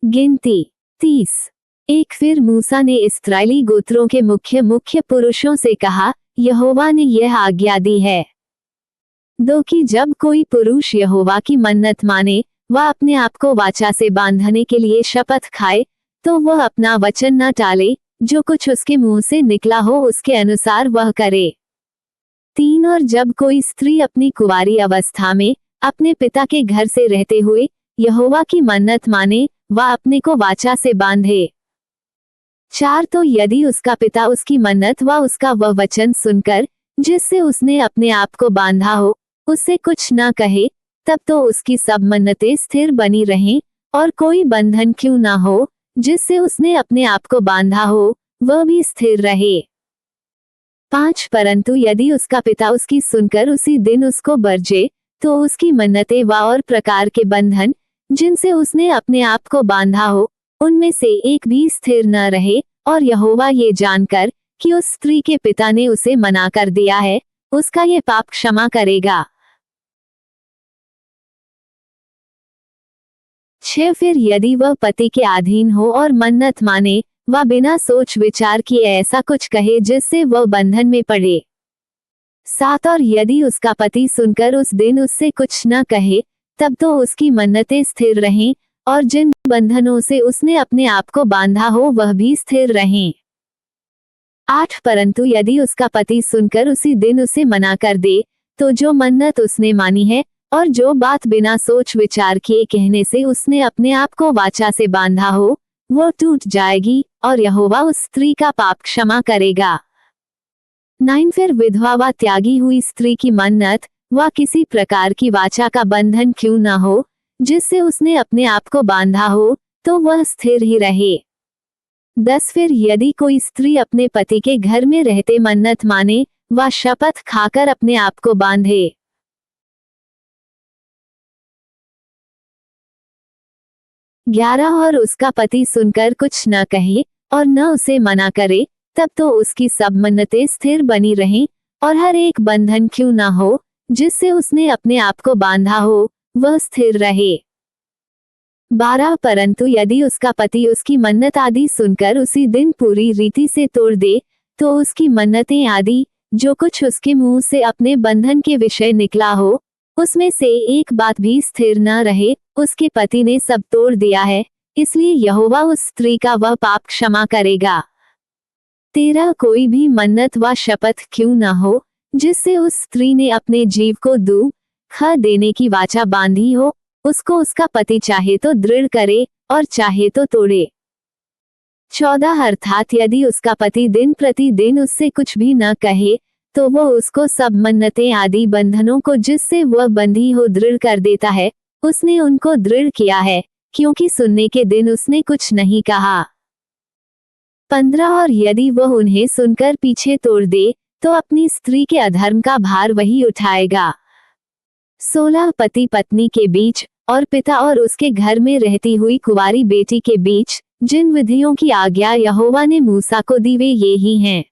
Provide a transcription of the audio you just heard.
गिनती 30। एक फिर मूसा ने इस्राएली गोत्रों के मुख्य मुख्य पुरुषों से कहा, यहोवा ने यह आज्ञा दी है 2 कि जब कोई पुरुष यहोवा की मन्नत माने व अपने आप को वाचा से बांधने के लिए शपथ खाए, तो वह अपना वचन न टाले, जो कुछ उसके मुंह से निकला हो उसके अनुसार वह करे। 3 और जब कोई स्त्री अपनी कुंवारी अवस्था में अपने पिता के घर से रहते हुए यहोवा की मन्नत माने व अपने को वाचा से बांधे। 4 तो यदि उसका पिता उसकी मन्नत व उसका वह वचन सुनकर जिससे उसने अपने आप को बांधा हो उससे कुछ न कहे, तब तो उसकी सब मन्नतें स्थिर बनी रहें और कोई बंधन क्यों न हो जिससे उसने अपने आप को बांधा हो वह भी स्थिर रहे। 5 परंतु यदि उसका पिता उसकी सुनकर उसी दिन उसको बरजे, तो उसकी मन्नतें व और प्रकार के बंधन जिनसे उसने अपने आप को बांधा हो उनमें से एक भी स्थिर न रहे, और यहोवा ये जानकर कि उस स्त्री के पिता ने उसे मना कर दिया है, उसका ये पाप क्षमा करेगा। 6 फिर यदि वह पति के अधीन हो और मन्नत माने व बिना सोच विचार किए ऐसा कुछ कहे जिससे वह बंधन में पड़े। 7 और यदि उसका पति सुनकर उस दिन उससे कुछ न कहे, तब तो उसकी मन्नतें स्थिर रहें और जिन बंधनों से उसने अपने आप को बांधा हो वह भी स्थिर रहें। 8 परंतु यदि उसका पति सुनकर उसी दिन उसे मना कर दे, तो जो मन्नत उसने मानी है और जो बात बिना सोच विचार किए कहने से उसने अपने आप को वाचा से बांधा हो वो टूट जाएगी और यहोवा उस स्त्री का पाप क्षमा करेगा। 9 फिर विधवा व त्यागी हुई स्त्री की मन्नत व किसी प्रकार की वाचा का बंधन क्यों न हो जिससे उसने अपने आप को बांधा हो, तो वह स्थिर ही रहे। 10 फिर यदि कोई स्त्री अपने पति के घर में रहते मन्नत माने व शपथ खाकर अपने आप को बांधे। 11 और उसका पति सुनकर कुछ न कहे और न उसे मना करे, तब तो उसकी सब मन्नतें स्थिर बनी रहें और हर एक बंधन क्यों न हो जिससे उसने अपने आप को बांधा हो वह स्थिर रहे। 12 परंतु यदि उसका पति उसकी मन्नत आदि सुनकर उसी दिन पूरी रीति से तोड़ दे, तो उसकी मन्नतें आदि जो कुछ उसके मुंह से अपने बंधन के विषय निकला हो उसमें से एक बात भी स्थिर न रहे, उसके पति ने सब तोड़ दिया है, इसलिए यहोवा उस स्त्री का वह पाप क्षमा करेगा। 13 कोई भी मन्नत व शपथ क्यों न हो जिससे उस स्त्री ने अपने जीव को दुख देने की वाचा बांधी हो, उसको उसका पति चाहे तो दृढ़ करे और चाहे तो तोड़े। 14 अर्थात यदि उसका पति दिन प्रतिदिन उससे कुछ भी न कहे, तो वो उसको सब मन्नतें आदि बंधनों को जिससे वह बंधी हो दृढ़ कर देता है, उसने उनको दृढ़ किया है, क्योंकि सुनने के दिन उसने कुछ नहीं कहा। 15 और यदि वह उन्हें सुनकर पीछे तोड़ दे, तो अपनी स्त्री के अधर्म का भार वही उठाएगा। 16 पति पत्नी के बीच और पिता और उसके घर में रहती हुई कुंवारी बेटी के बीच जिन विधियों की आज्ञा यहोवा ने मूसा को दी वे ये ही हैं।